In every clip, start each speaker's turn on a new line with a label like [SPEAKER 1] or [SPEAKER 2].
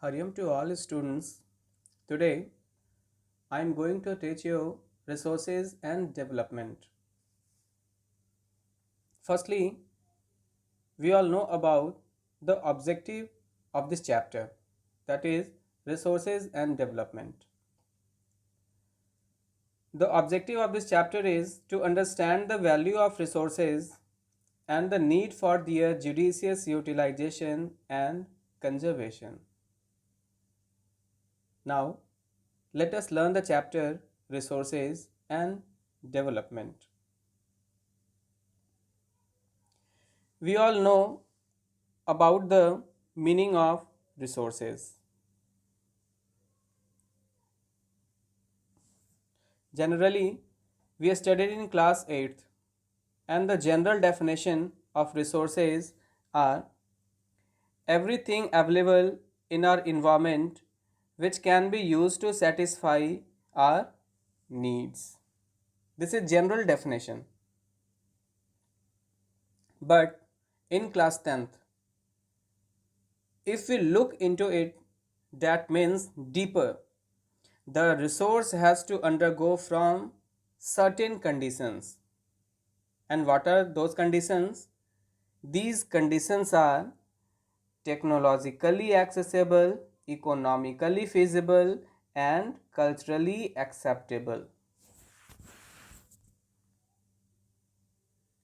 [SPEAKER 1] Hariam to all students. Today I am going to teach you resources and development. Firstly, we all know about the objective of this chapter, that is resources and development. The objective of this chapter is to understand the value of resources and the need for their judicious utilization and conservation. Now, let us learn the chapter resources and development. We all know about the meaning of resources. Generally, we studied in class 8th, and the general definition of resources are everything available in our environment which can be used to satisfy our needs. This is general definition. But in class 10th, if we look into it, that means deeper. The resource has to undergo from certain conditions. And what are those conditions? These conditions are technologically accessible, economically feasible, and culturally acceptable.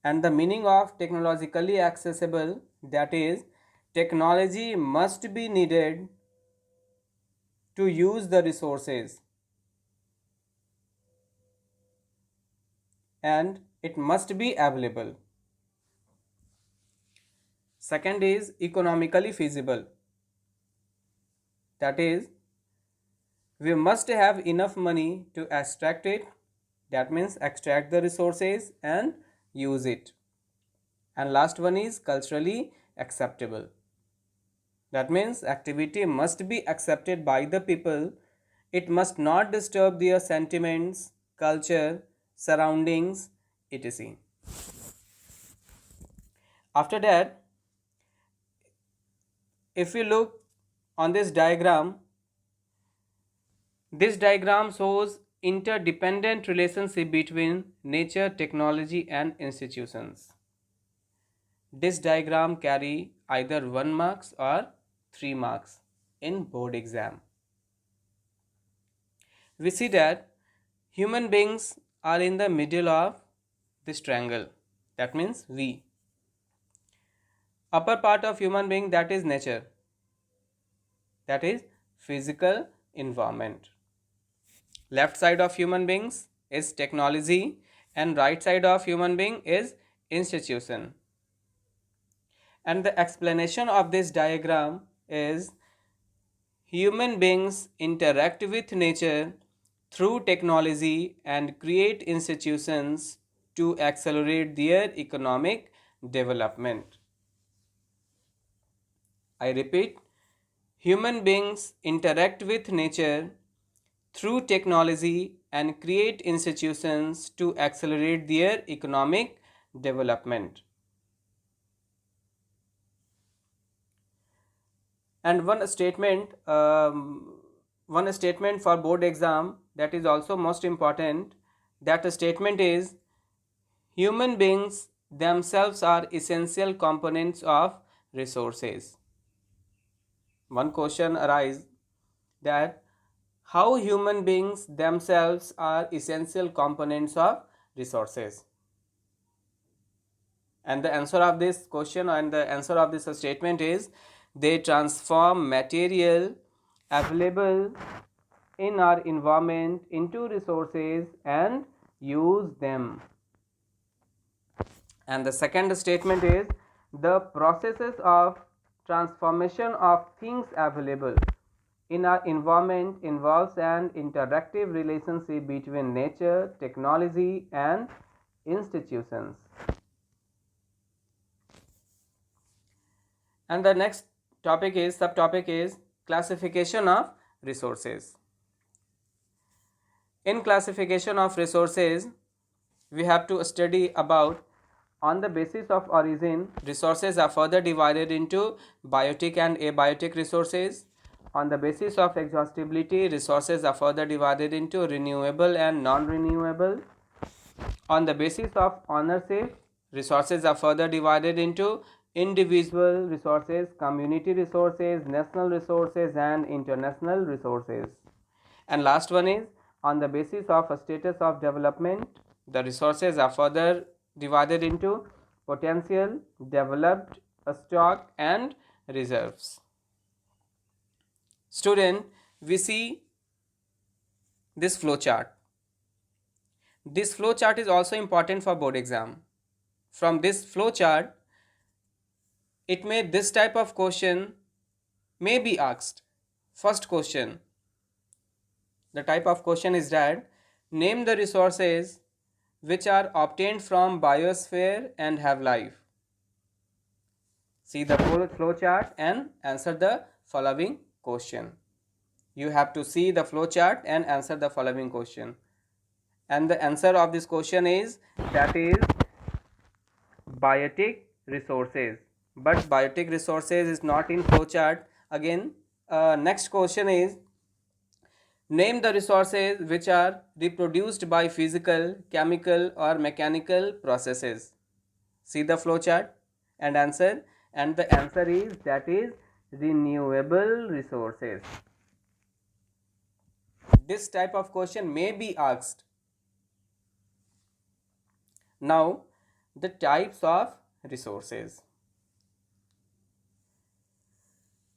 [SPEAKER 1] And the meaning of technologically accessible, that is, technology must be needed to use the resources and it must be available. Second is economically feasible. That is, we must have enough money to extract it. That means extract the resources and use it. And last one is culturally acceptable. That means activity must be accepted by the people. It must not disturb their sentiments, culture, surroundings, etc. After that, if we look on this diagram shows interdependent relationship between nature, technology and institutions. This diagram carry either 1 marks or 3 marks in board exam. We see that human beings are in the middle of this triangle. That means V. Upper part of human being, that is nature. That is physical environment. Left side of human beings is technology and right side of human being is institution. And the explanation of this diagram is human beings interact with nature through technology and create institutions to accelerate their economic development. I repeat, human beings interact with nature through technology and create institutions to accelerate their economic development. And one statement for board exam that is also most important, that statement is human beings themselves are essential components of resources. One question arises that how human beings themselves are essential components of resources. And the answer of this question and the answer of this statement is they transform material available in our environment into resources and use them. And the second statement is the processes of transformation of things available in our environment involves an interactive relationship between nature, technology, and institutions. And the next subtopic is classification of resources. In classification of resources, we have to study about on the basis of origin, resources are further divided into biotic and abiotic resources. On the basis of exhaustibility, resources are further divided into renewable and non-renewable. On the basis of ownership, resources are further divided into individual resources, community resources, national resources, and international resources. And last one is on the basis of a status of development, the resources are further divided into potential, developed, stock, and reserves. Student, we see this flow chart. This flow chart is also important for board exam. From this flow chart, this type of question may be asked. First question, the type of question is that name the resources which are obtained from biosphere and have life. See the flow chart and answer the following question. You have to see the flow chart and answer the following question. And the answer of this question is, that is biotic resources. But biotic resources is not in flow chart. Again, next question is, name the resources which are reproduced by physical, chemical, or mechanical processes. See the flow chart and answer. And the answer is, that is renewable resources. This type of question may be asked. Now, the types of resources.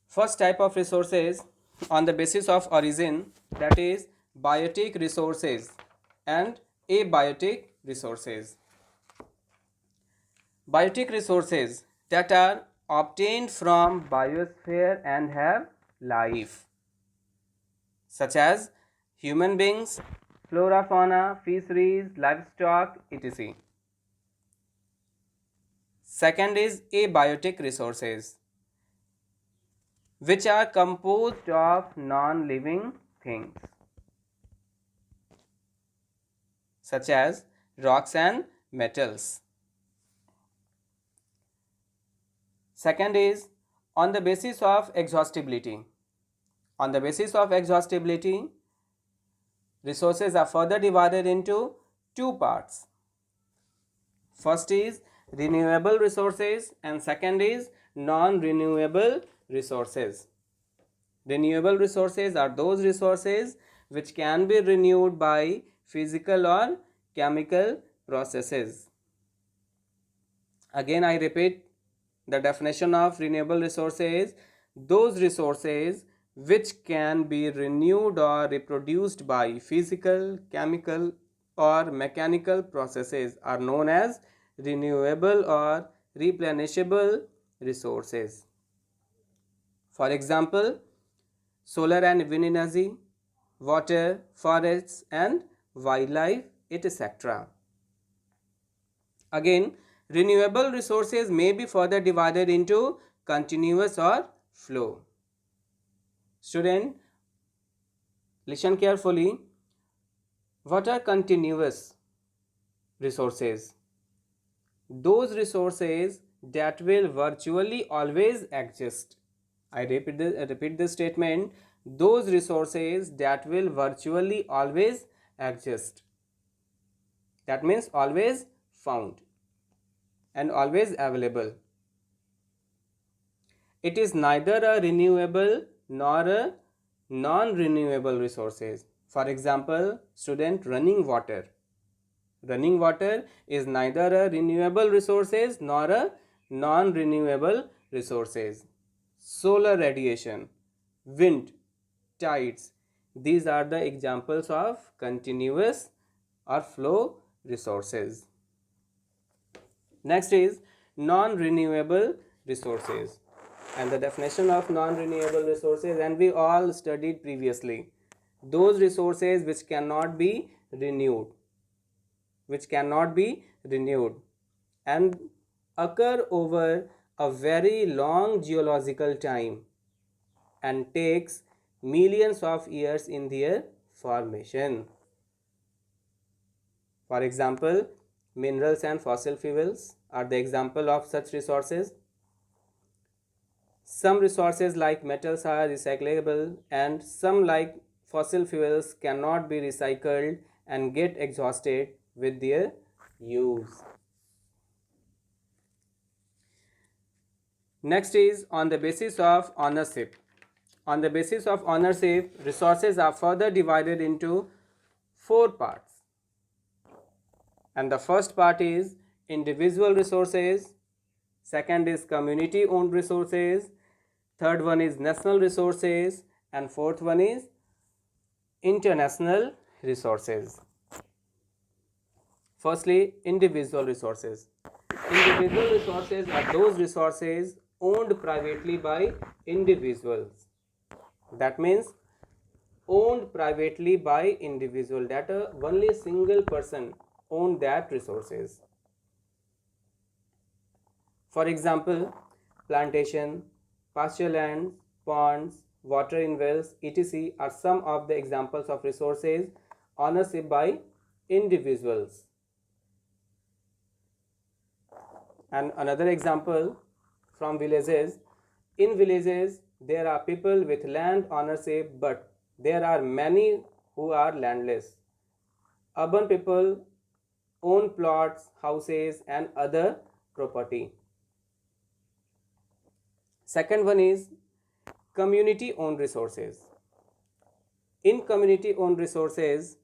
[SPEAKER 1] First type of resources on the basis of origin, that is biotic resources and abiotic resources. Biotic resources that are obtained from biosphere and have life, such as human beings, flora, fauna, fisheries, livestock, etc. Second is abiotic resources, which are composed of non-living things, such as rocks and metals. Second is on the basis of exhaustibility. On the basis of exhaustibility, resources are further divided into two parts. First is renewable resources and second is non-renewable resources. Renewable resources are those resources which can be renewed by physical or chemical processes. Again, I repeat, the definition of renewable resources: those resources which can be renewed or reproduced by physical, chemical, or mechanical processes are known as renewable or replenishable resources. For example, solar and wind energy, water, forests, and wildlife, etc. Again, renewable resources may be further divided into continuous or flow. Student, listen carefully. What are continuous resources? Those resources that will virtually always exist. I repeat this statement. Those resources that will virtually always exist. That means always found and always available. It is neither a renewable nor a non-renewable resources. For example, student, running water. Running water is neither a renewable resources nor a non-renewable resources. Solar radiation, wind, tides, these are the examples of continuous or flow resources. Next is non-renewable resources, and the definition of non-renewable resources, and we all studied previously, those resources which cannot be renewed, and occur over a very long geological time and takes millions of years in their formation. For example, minerals and fossil fuels are the example of such resources. Some resources like metals are recyclable, and some like fossil fuels cannot be recycled and get exhausted with their use. Next is on the basis of ownership. On the basis of ownership, resources are further divided into four parts. And the first part is individual resources, second is community owned resources, third one is national resources, and fourth one is international resources. Firstly, individual resources. Individual resources are those resources owned privately by individuals. That means owned privately by individual, that only single person own that resources. For example, plantation, pasture lands, ponds, water in wells, etc. are some of the examples of resources ownership by individuals. And another example from villages. In villages, there are people with land ownership, but there are many who are landless. Urban people own plots, houses, and other property. Second one is community owned resources. In community owned resources,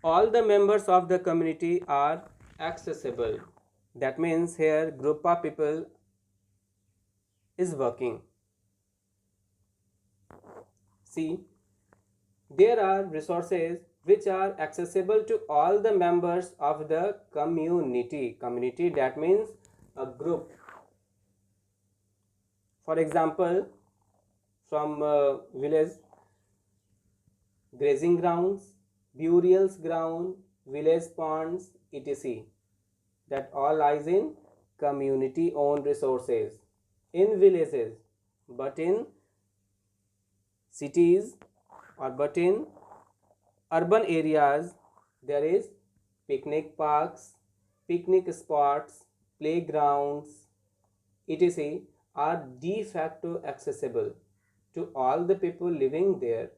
[SPEAKER 1] all the members of the community are accessible. That means here group of people is working. See, there are resources which are accessible to all the members of the community. Community, that means a group. For example, from village, grazing grounds, burials ground, village ponds, etc. That all lies in community owned resources in villages, but in cities or but in urban areas there is picnic parks, picnic spots, playgrounds, etc. are de facto accessible to all the people living there.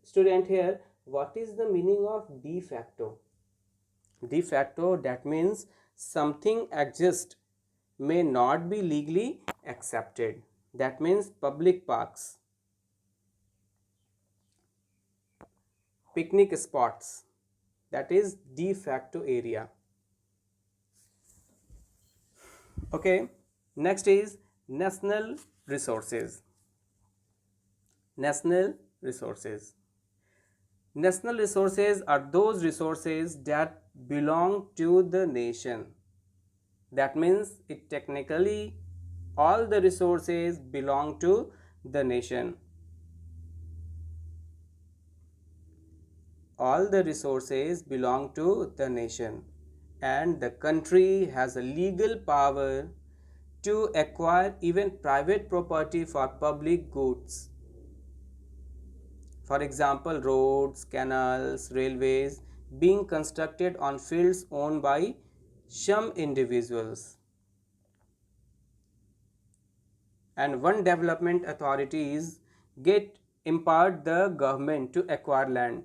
[SPEAKER 1] Student, here, what is the meaning of de facto? De facto, that means something exists may not be legally accepted. That means public parks, picnic spots, that is de facto area. Okay, next is national resources. National resources. National resources are those resources that belong to the nation. That means it technically all the resources belong to the nation. All the resources belong to the nation, and the country has a legal power to acquire even private property for public goods. For example, roads, canals, railways being constructed on fields owned by some individuals. And one development authorities get empowered the government to acquire land,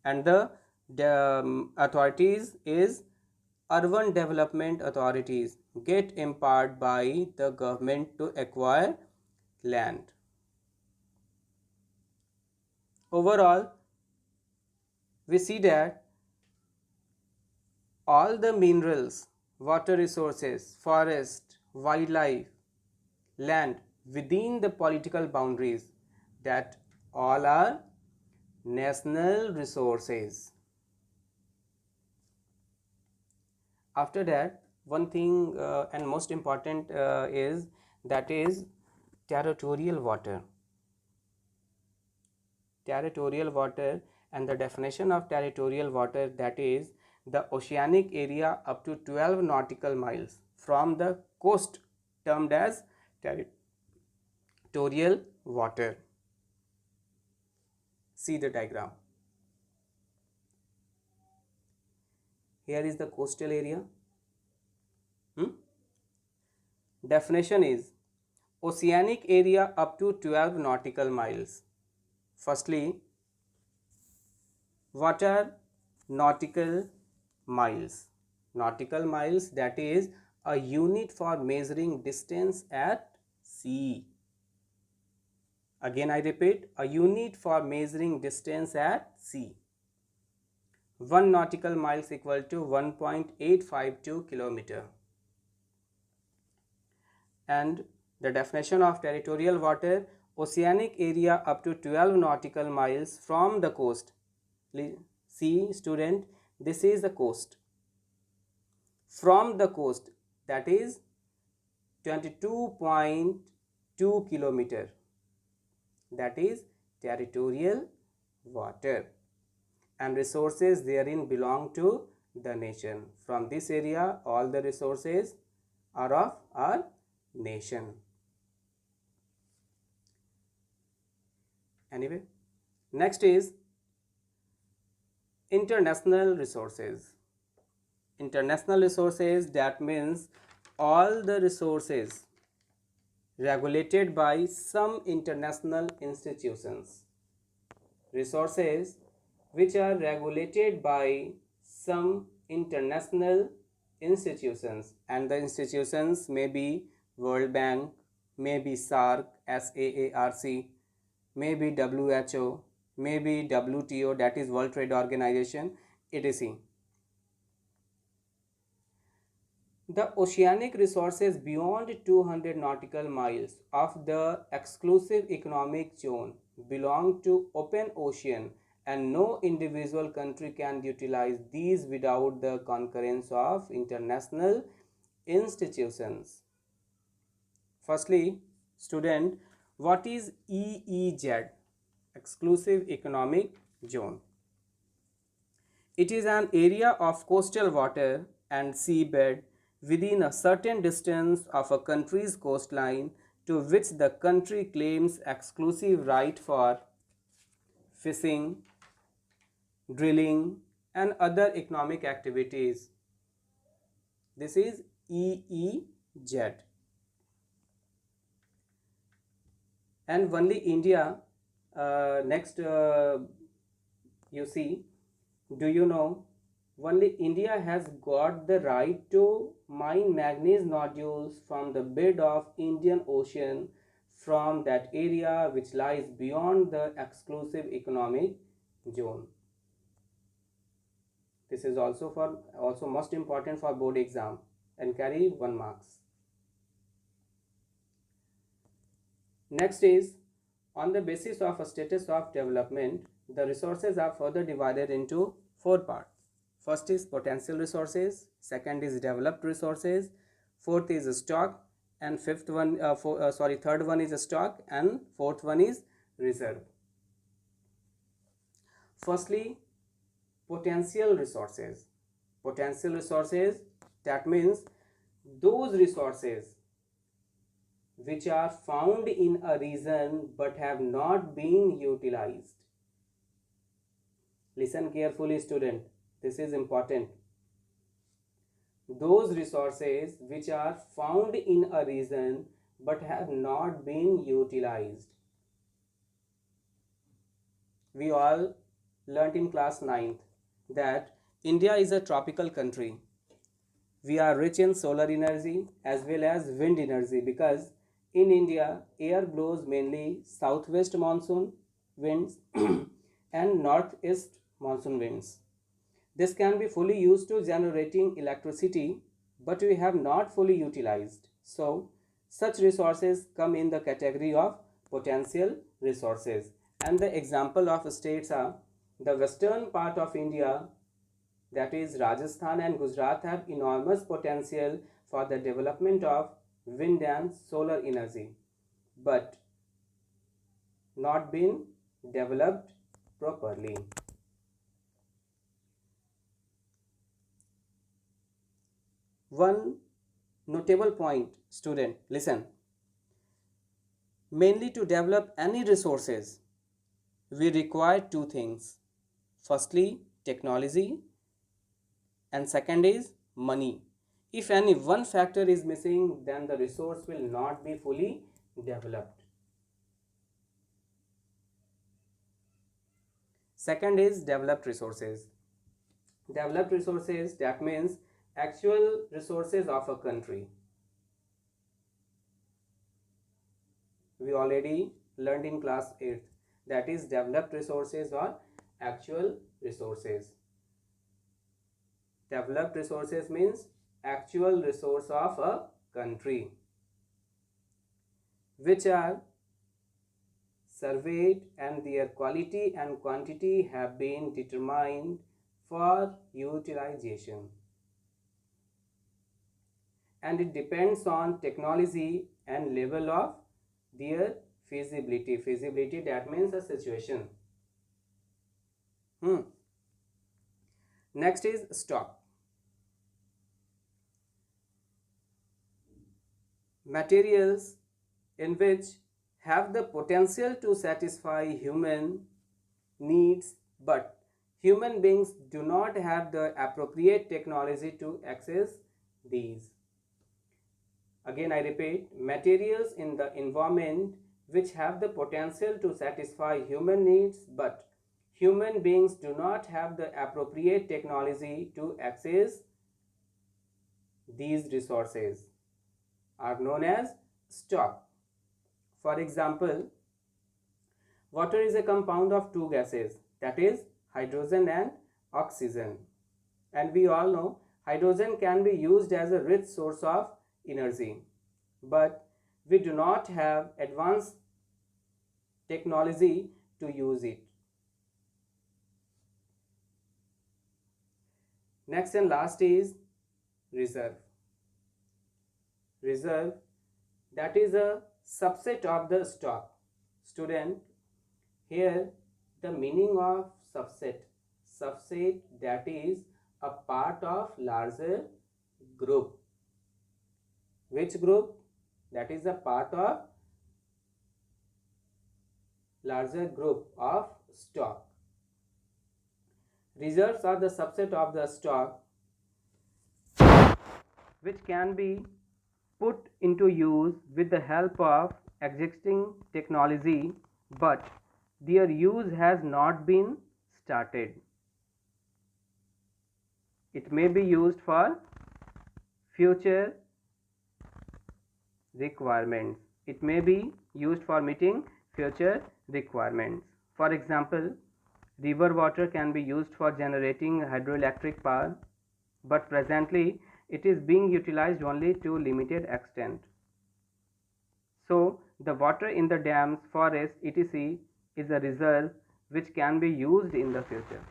[SPEAKER 1] and the authorities is urban development authorities get empowered by the government to acquire land. Overall, we see that all the minerals, water resources, forest, wildlife, land within the political boundaries, that all are national resources. After that, one thing and most important is that is territorial water. Territorial water, and the definition of territorial water, that is the oceanic area up to 12 nautical miles from the coast, termed as territorial water. See the diagram. Here is the coastal area. Definition is oceanic area up to 12 nautical miles. Firstly, what are nautical miles? Nautical miles, that is a unit for measuring distance at sea. Again I repeat, a unit for measuring distance at sea. 1 nautical miles equal to 1.852 kilometer. And the definition of territorial water, oceanic area up to 12 nautical miles from the coast. See student, this is the coast. From the coast, that is 22.2 kilometer, that is territorial water, and resources therein belong to the nation. From this area, all the resources are of our nation. Anyway, next is international resources. International resources, that means all the resources regulated by some international institutions. Resources which are regulated by some international institutions, and the institutions may be World Bank, may be SAARC, SAARC, may be WHO, may be WTO, that is World Trade Organization, etc. The oceanic resources beyond 200 nautical miles of the exclusive economic zone belong to open ocean, and no individual country can utilize these without the concurrence of international institutions. Firstly, student, what is EEZ, exclusive economic zone? It is an area of coastal water and seabed within a certain distance of a country's coastline to which the country claims exclusive right for fishing, drilling, and other economic activities. This is EEZ. And only India, next you see, do you know, only India has got the right to mine manganese nodules from the bed of Indian Ocean from that area which lies beyond the exclusive economic zone. This is also most important for board exam and carry 1 marks. Next is, on the basis of a status of development, the resources are further divided into 4 parts. First is potential resources, second is developed resources, fourth is stock, and third one is stock, and fourth one is reserve. Firstly, potential resources. Potential resources, that means those resources which are found in a region but have not been utilized. Listen carefully student, this is important. Those resources which are found in a region but have not been utilized. We all learnt in class 9th that India is a tropical country. We are rich in solar energy as well as wind energy, because in India air blows mainly southwest monsoon winds and northeast monsoon winds. This can be fully used to generating electricity, but we have not fully utilized. So such resources come in the category of potential resources, and the example of states are the western part of India, that is Rajasthan and Gujarat, have enormous potential for the development of wind and solar energy, but not been developed properly. One notable point, student, listen. Mainly to develop any resources, we require 2 things. Firstly, technology, and second is money. If any one factor is missing, then the resource will not be fully developed. Second is developed resources. Developed resources, that means actual resources of a country. We already learned in class 8th, that is developed resources or actual resources. Developed resources means actual resource of a country, which are surveyed and their quality and quantity have been determined for utilization, and it depends on technology and level of their feasibility. Feasibility, that means a situation. Next is stock. Materials in which have the potential to satisfy human needs, but human beings do not have the appropriate technology to access these. Again, I repeat, materials in the environment which have the potential to satisfy human needs, but human beings do not have the appropriate technology to access these resources are known as stock. For example, water is a compound of two gases, that is hydrogen and oxygen. And we all know hydrogen can be used as a rich source of energy, but we do not have advanced technology to use it. Next and last is reserve. Reserve, that is a subset of the stock. Student, here the meaning of subset, that is a part of larger group. Which group? That is a part of larger group of stock. Reserves are the subset of the stock which can be put into use with the help of existing technology, but their use has not been started. It may be used for future requirements. It may be used for meeting future requirements. For example, river water can be used for generating hydroelectric power, but presently it is being utilized only to limited extent. So the water in the dams, forests, etc. is a reserve which can be used in the future.